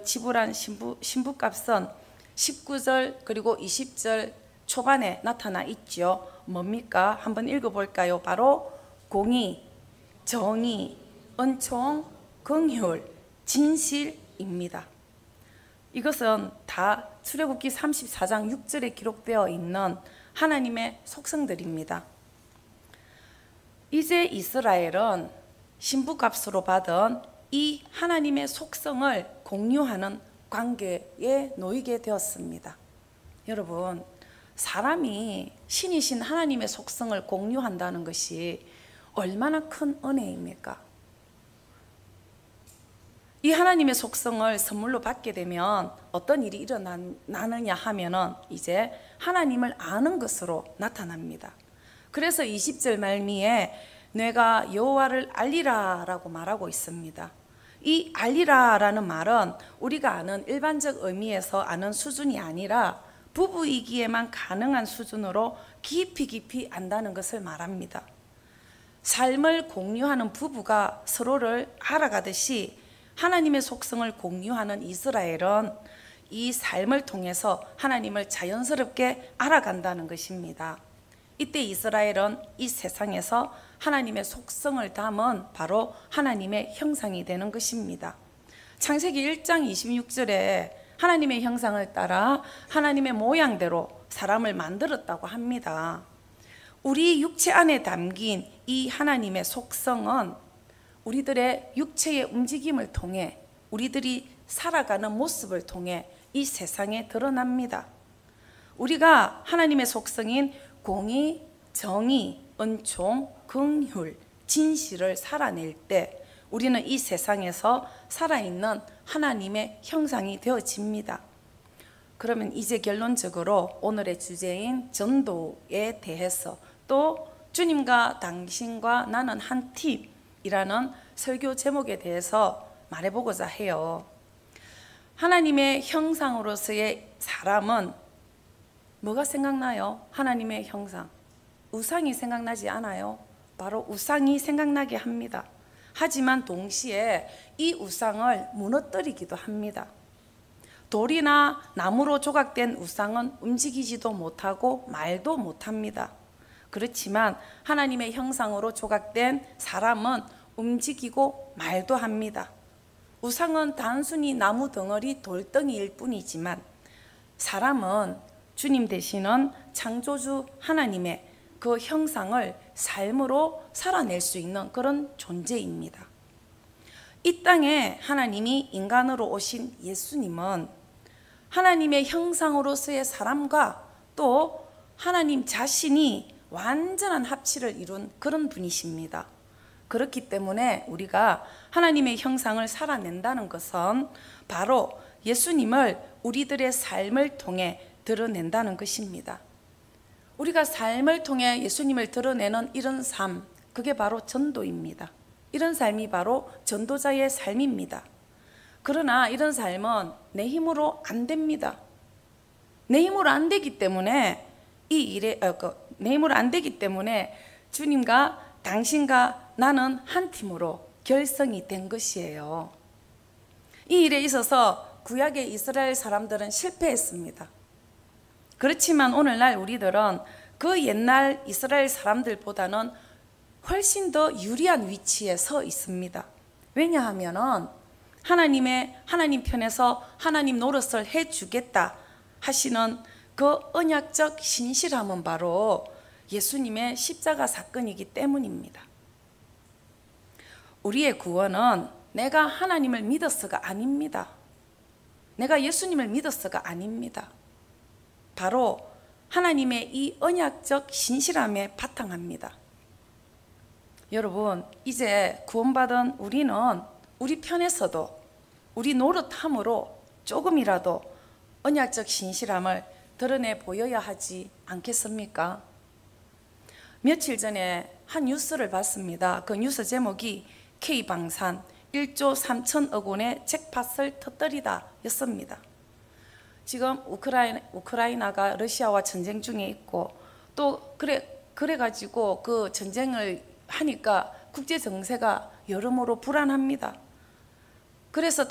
지불한 신부값은 19절 그리고 20절 초반에 나타나 있죠. 뭡니까? 한번 읽어볼까요? 바로 공의, 정의, 은총, 긍휼, 진실입니다. 이것은 다 출애굽기 34장 6절에 기록되어 있는 하나님의 속성들입니다. 이제 이스라엘은 신부값으로 받은 이 하나님의 속성을 공유하는 관계에 놓이게 되었습니다. 여러분, 사람이 신이신 하나님의 속성을 공유한다는 것이 얼마나 큰 은혜입니까? 이 하나님의 속성을 선물로 받게 되면 어떤 일이 일어나느냐 하면은 이제 하나님을 아는 것으로 나타납니다. 그래서 20절 말미에 내가 여호와를 알리라 라고 말하고 있습니다. 이 알리라 라는 말은 우리가 아는 일반적 의미에서 아는 수준이 아니라 부부이기에만 가능한 수준으로 깊이 안다는 것을 말합니다. 삶을 공유하는 부부가 서로를 알아가듯이 하나님의 속성을 공유하는 이스라엘은 이 삶을 통해서 하나님을 자연스럽게 알아간다는 것입니다. 이때 이스라엘은 이 세상에서 하나님의 속성을 담은 바로 하나님의 형상이 되는 것입니다. 창세기 1장 26절에 하나님의 형상을 따라 하나님의 모양대로 사람을 만들었다고 합니다. 우리 육체 안에 담긴 이 하나님의 속성은 우리들의 육체의 움직임을 통해 우리들이 살아가는 모습을 통해 이 세상에 드러납니다. 우리가 하나님의 속성인 공의, 정의, 은총, 긍휼, 진실을 살아낼 때 우리는 이 세상에서 살아있는 하나님의 형상이 되어집니다. 그러면 이제 결론적으로 오늘의 주제인 전도에 대해서 또 주님과 당신과 나는 한 팀이라는 설교 제목에 대해서 말해보고자 해요. 하나님의 형상으로서의 사람은 뭐가 생각나요? 하나님의 형상. 우상이 생각나지 않아요? 바로 우상이 생각나게 합니다. 하지만 동시에 이 우상을 무너뜨리기도 합니다. 돌이나 나무로 조각된 우상은 움직이지도 못하고 말도 못합니다. 그렇지만 하나님의 형상으로 조각된 사람은 움직이고 말도 합니다. 우상은 단순히 나무 덩어리, 돌덩이일 뿐이지만 사람은 주님 되시는 창조주 하나님의 그 형상을 삶으로 살아낼 수 있는 그런 존재입니다. 이 땅에 하나님이 인간으로 오신 예수님은 하나님의 형상으로서의 사람과 또 하나님 자신이 완전한 합치를 이룬 그런 분이십니다. 그렇기 때문에 우리가 하나님의 형상을 살아낸다는 것은 바로 예수님을 우리들의 삶을 통해 드러낸다는 것입니다. 우리가 삶을 통해 예수님을 드러내는 이런 삶, 그게 바로 전도입니다. 이런 삶이 바로 전도자의 삶입니다. 그러나 이런 삶은 내 힘으로 안 됩니다. 내 힘으로 안 되기 때문에 내 힘으로 안 되기 때문에 주님과 당신과 나는 한 팀으로 결성이 된 것이에요. 이 일에 있어서 구약의 이스라엘 사람들은 실패했습니다. 그렇지만 오늘날 우리들은 그 옛날 이스라엘 사람들보다는 훨씬 더 유리한 위치에 서 있습니다. 왜냐하면 하나님 편에서 하나님 노릇을 해주겠다 하시는 그 언약적 신실함은 바로 예수님의 십자가 사건이기 때문입니다. 우리의 구원은 내가 하나님을 믿어서가 아닙니다. 내가 예수님을 믿어서가 아닙니다. 바로 하나님의 이 언약적 신실함에 바탕합니다. 여러분, 이제 구원받은 우리는 우리 편에서도 우리 노릇함으로 조금이라도 언약적 신실함을 드러내 보여야 하지 않겠습니까? 며칠 전에 한 뉴스를 봤습니다. 그 뉴스 제목이 K방산 1조 3천억 원의 잭팟을 터뜨리다 였습니다. 지금 우크라이나가 러시아와 전쟁 중에 있고 또 그래가지고 그 전쟁을 하니까 국제 정세가 여러모로 불안합니다. 그래서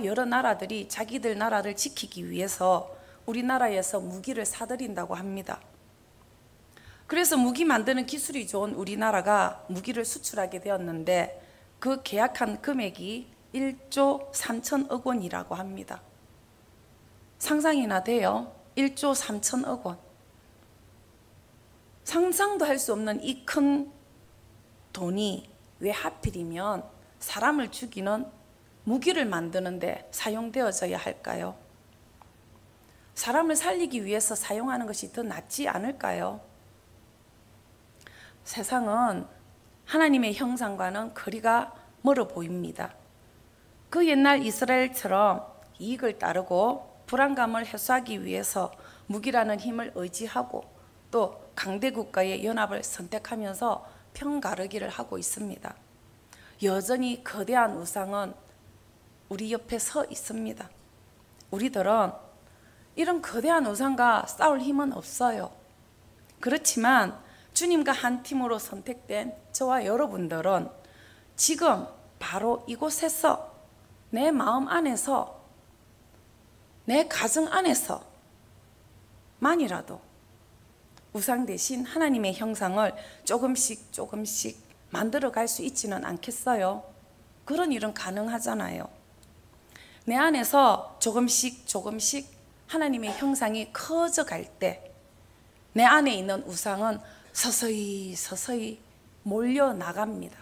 여러 나라들이 자기들 나라를 지키기 위해서 우리나라에서 무기를 사들인다고 합니다. 그래서 무기 만드는 기술이 좋은 우리나라가 무기를 수출하게 되었는데 그 계약한 금액이 1조 3천억 원이라고 합니다. 상상이나 돼요? 1조 3천억 원. 상상도 할 수 없는 이 큰 돈이 왜 하필이면 사람을 죽이는 무기를 만드는데 사용되어져야 할까요? 사람을 살리기 위해서 사용하는 것이 더 낫지 않을까요? 세상은 하나님의 형상과는 거리가 멀어 보입니다. 그 옛날 이스라엘처럼 이익을 따르고 불안감을 해소하기 위해서 무기라는 힘을 의지하고 또 강대국가의 연합을 선택하면서 편가르기를 하고 있습니다. 여전히 거대한 우상은 우리 옆에 서 있습니다. 우리들은 이런 거대한 우상과 싸울 힘은 없어요. 그렇지만 주님과 한 팀으로 선택된 저와 여러분들은 지금 바로 이곳에서 내 마음 안에서 내 가정 안에서 만이라도 우상 대신 하나님의 형상을 조금씩 만들어 갈 수 있지는 않겠어요? 그런 일은 가능하잖아요. 내 안에서 조금씩 하나님의 형상이 커져갈 때 내 안에 있는 우상은 서서히 몰려 나갑니다.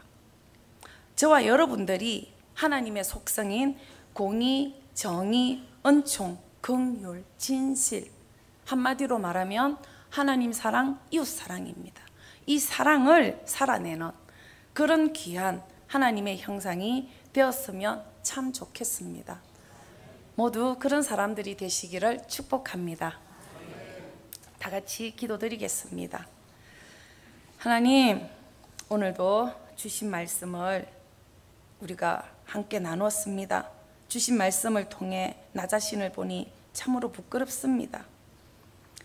저와 여러분들이 하나님의 속성인 공의, 정의, 은총, 긍휼, 진실, 한마디로 말하면 하나님 사랑, 이웃 사랑입니다. 이 사랑을 살아내는 그런 귀한 하나님의 형상이 되었으면 참 좋겠습니다. 모두 그런 사람들이 되시기를 축복합니다. 다 같이 기도드리겠습니다. 하나님, 오늘도 주신 말씀을 우리가 함께 나눴습니다. 주신 말씀을 통해 나 자신을 보니 참으로 부끄럽습니다.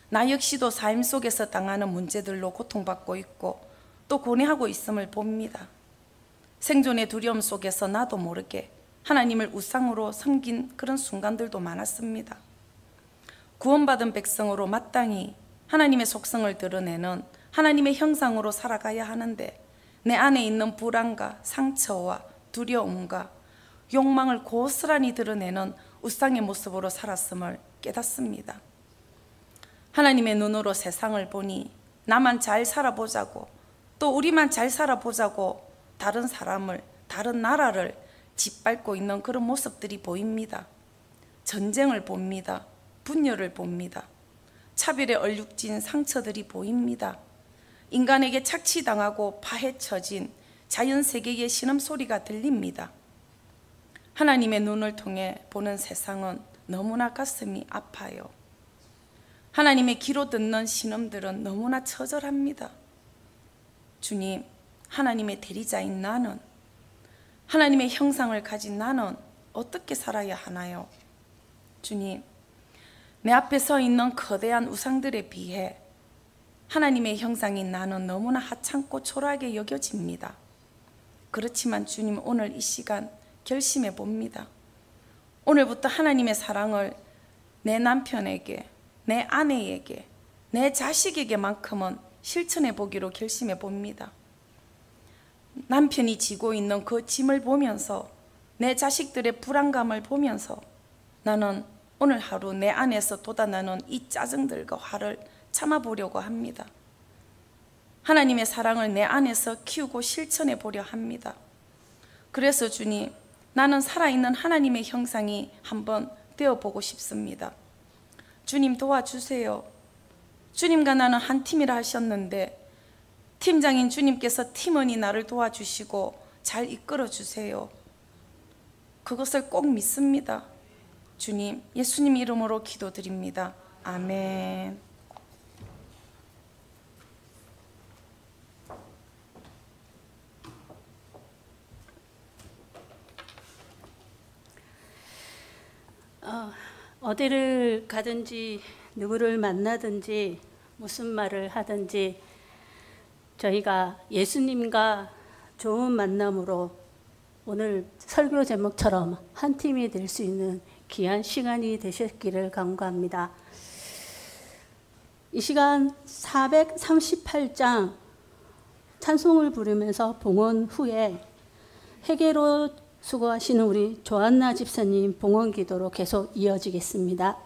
나 역시도 삶 속에서 당하는 문제들로 고통받고 있고 또 고뇌하고 있음을 봅니다. 생존의 두려움 속에서 나도 모르게 하나님을 우상으로 섬긴 그런 순간들도 많았습니다. 구원받은 백성으로 마땅히 하나님의 속성을 드러내는 하나님의 형상으로 살아가야 하는데 내 안에 있는 불안과 상처와 두려움과 욕망을 고스란히 드러내는 우상의 모습으로 살았음을 깨닫습니다. 하나님의 눈으로 세상을 보니 나만 잘 살아보자고 또 우리만 잘 살아보자고 다른 사람을, 다른 나라를 짓밟고 있는 그런 모습들이 보입니다. 전쟁을 봅니다. 분열을 봅니다. 차별에 얼룩진 상처들이 보입니다. 인간에게 착취당하고 파헤쳐진 자연세계의 신음소리가 들립니다. 하나님의 눈을 통해 보는 세상은 너무나 가슴이 아파요. 하나님의 귀로 듣는 신음들은 너무나 처절합니다. 주님, 하나님의 대리자인 나는, 하나님의 형상을 가진 나는 어떻게 살아야 하나요? 주님, 내 앞에 서 있는 거대한 우상들에 비해 하나님의 형상인 나는 너무나 하찮고 초라하게 여겨집니다. 그렇지만 주님, 오늘 이 시간 결심해 봅니다. 오늘부터 하나님의 사랑을 내 남편에게, 내 아내에게, 내 자식에게만큼은 실천해 보기로 결심해 봅니다. 남편이 지고 있는 그 짐을 보면서 내 자식들의 불안감을 보면서 나는 오늘 하루 내 안에서 돋아나는 이 짜증들과 화를 참아보려고 합니다. 하나님의 사랑을 내 안에서 키우고 실천해 보려 합니다. 그래서 주님, 나는 살아있는 하나님의 형상이 한번 되어보고 싶습니다. 주님, 도와주세요. 주님과 나는 한 팀이라 하셨는데 팀장인 주님께서 팀원이 나를 도와주시고 잘 이끌어 주세요. 그것을 꼭 믿습니다. 주님, 예수님 이름으로 기도드립니다. 아멘. 어디를 가든지 누구를 만나든지 무슨 말을 하든지 저희가 예수님과 좋은 만남으로 오늘 설교 제목처럼 한 팀이 될 수 있는 귀한 시간이 되셨기를 간구합니다. 이 시간 438장 찬송을 부르면서 봉헌 후에 회개로 수고하시는 우리 조한나 집사님 봉헌 기도로 계속 이어지겠습니다.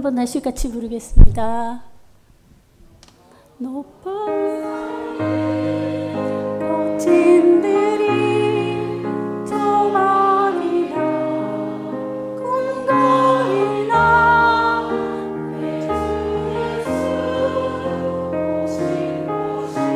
한번 다시 같이 부르겠습니다. 높은 거친들이 조망이나 궁궐이나 내 주 예수 오신 곳이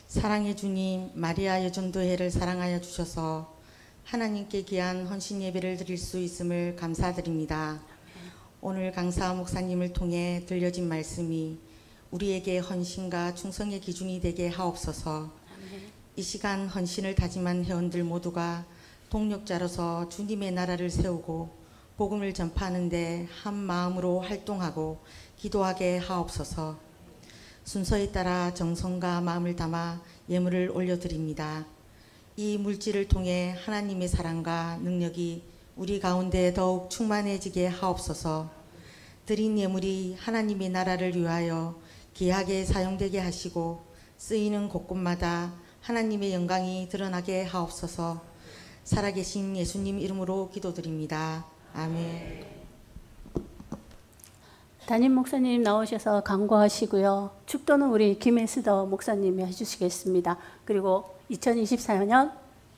사랑의 주님, 마리아 여전도회를 사랑하여 주셔서 하나님께 귀한 헌신 예배를 드릴 수 있음을 감사드립니다. 오늘 강사 목사님을 통해 들려진 말씀이 우리에게 헌신과 충성의 기준이 되게 하옵소서. 이 시간 헌신을 다짐한 회원들 모두가 동력자로서 주님의 나라를 세우고 복음을 전파하는 데 한 마음으로 활동하고 기도하게 하옵소서. 순서에 따라 정성과 마음을 담아 예물을 올려드립니다. 이 물질을 통해 하나님의 사랑과 능력이 우리 가운데 더욱 충만해지게 하옵소서. 드린 예물이 하나님의 나라를 위하여 귀하게 사용되게 하시고 쓰이는 곳곳마다 하나님의 영광이 드러나게 하옵소서. 살아계신 예수님 이름으로 기도드립니다. 아멘. 담임 목사님 나오셔서 강구하시고요. 축도는 우리 김혜스더 목사님이 해주시겠습니다. 그리고 2024년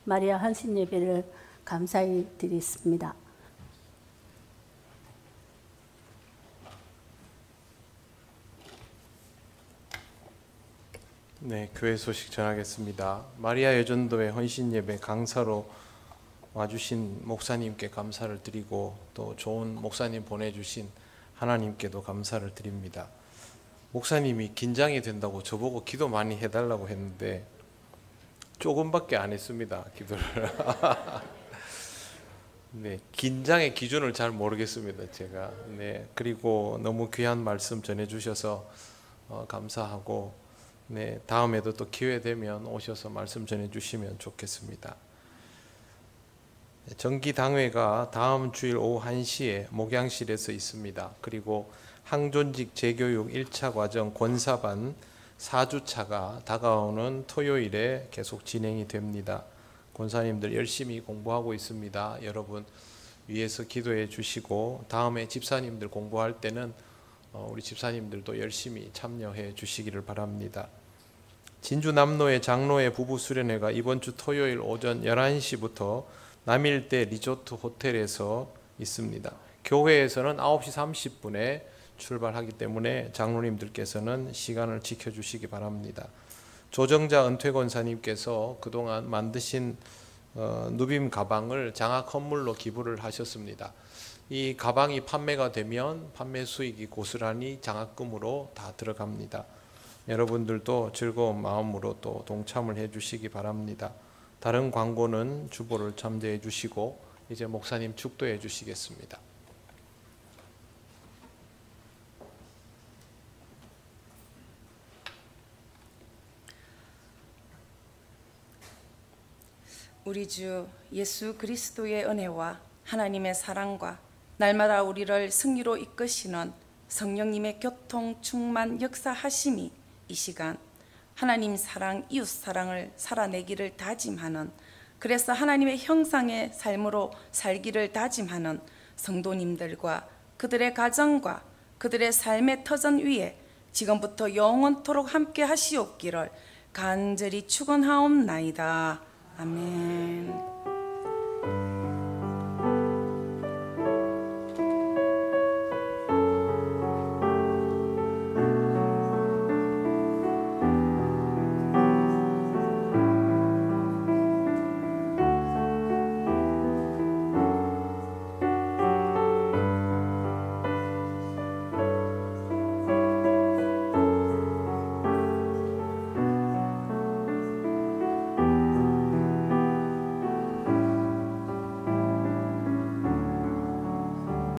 마리아 헌신 예배를 감사히 드리겠습니다. 네, 교회 소식 전하겠습니다. 마리아 여전도회 헌신 예배 강사로 와주신 목사님께 감사를 드리고 또 좋은 목사님 보내주신 하나님께도 감사를 드립니다. 목사님이 긴장이 된다고 저보고 기도 많이 해달라고 했는데 조금밖에 안 했습니다. 기도를. 네, 긴장의 기준을 잘 모르겠습니다. 제가. 네, 그리고 너무 귀한 말씀 전해주셔서 감사하고, 네, 다음에도 또 기회 되면 오셔서 말씀 전해주시면 좋겠습니다. 정기당회가 다음 주일 오후 1시에 목양실에서 있습니다. 그리고 항존직 재교육 1차 과정 권사반 4주차가 다가오는 토요일에 계속 진행이 됩니다. 권사님들 열심히 공부하고 있습니다. 여러분 위에서 기도해 주시고 다음에 집사님들 공부할 때는 우리 집사님들도 열심히 참여해 주시기를 바랍니다. 진주 남로의 장로회 부부 수련회가 이번 주 토요일 오전 11시부터 남일대 리조트 호텔에서 있습니다. 교회에서는 9시 30분에 출발하기 때문에 장로님들께서는 시간을 지켜주시기 바랍니다. 조정자 은퇴권사님께서 그동안 만드신 누빔 가방을 장학 헌물로 기부를 하셨습니다. 이 가방이 판매가 되면 판매 수익이 고스란히 장학금으로 다 들어갑니다. 여러분들도 즐거운 마음으로 또 동참을 해주시기 바랍니다. 다른 광고는 주보를 참조해 주시고 이제 목사님 축도해 주시겠습니다. 우리 주 예수 그리스도의 은혜와 하나님의 사랑과 날마다 우리를 승리로 이끄시는 성령님의 교통 충만 역사하심이 이 시간 하나님 사랑, 이웃 사랑을 살아내기를 다짐하는, 그래서 하나님의 형상의 삶으로 살기를 다짐하는 성도님들과 그들의 가정과 그들의 삶의 터전 위에 지금부터 영원토록 함께 하시옵기를 간절히 축원하옵나이다. 아멘.